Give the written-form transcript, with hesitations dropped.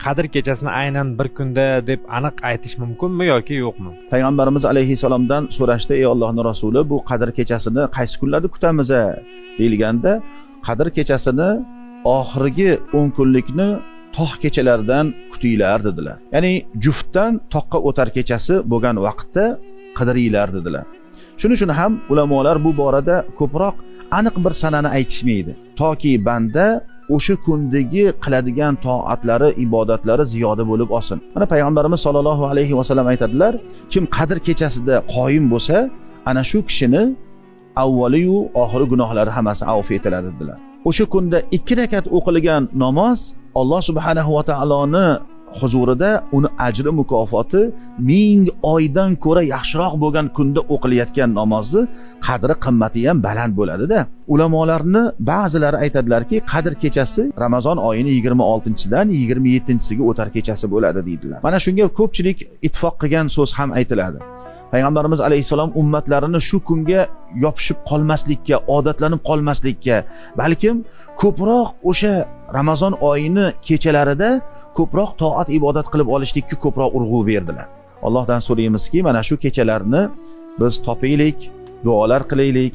Qadr kechasini aynan bir kunda deb aniq aytish mumkinmi yoki yo'qmi? Payg'ambarimiz alayhissalomdan so'rashdi: "Ey Allohning rasuli, bu Qadr kechasini qaysi kunlarda kutamiz?" deyilganda, Qadr kechasini oxirgi 10 kunlikni tog' kechalaridan kutinglar dedilar. Ya'ni juftdan toqqa o'tar kechasi bo'lgan vaqtda qidiringlar dedilar. Shuning uchun ham ulamolar bu borada ko'proq aniq bir sanani aytishmaydi. Toki banda o'sha kundagi qiladigan toatlari, ibodatlari ziyoda bo'lib olsin. Mana payg'ambarimiz sollallohu alayhi vasallam aytadilar: "Kim Qadr kechasida qoyim bo'lsa, ana shu kishini avvali yu oxiri gunohlari hammasi avf etiladi" dedilar. O'sha kunda 2 rakat o'qilgan namoz Alloh subhanahu va taoloni huzurida uni ajri mukofoti 1000 oydan ko'ra yaxshiroq bo'lgan kunda o'qilayotgan namozni qadri qimmati ham baland bo'ladi-da. Ulamolarni ba'zilari aytadilarki, Qadr kechasi Ramazon oyini 26-dan 27-siga o'tar kechasi bo'ladi deydilar. Mana shunga ko'pchilik ittifoq qilgan so'z ham aytiladi. Payg'ambarimiz alayhissalom ummatlarini shu kunga yopishib qolmaslikka, odatlanib qolmaslikka, balkim ko'proq o'sha Ramazon oyini kechalarida ko'proq toat ibodat qilib olishlikka ko'proq urg'u berdilar. Allohdan so'raymizki, mana shu kechalarni biz topaylik, duolar qilaylik.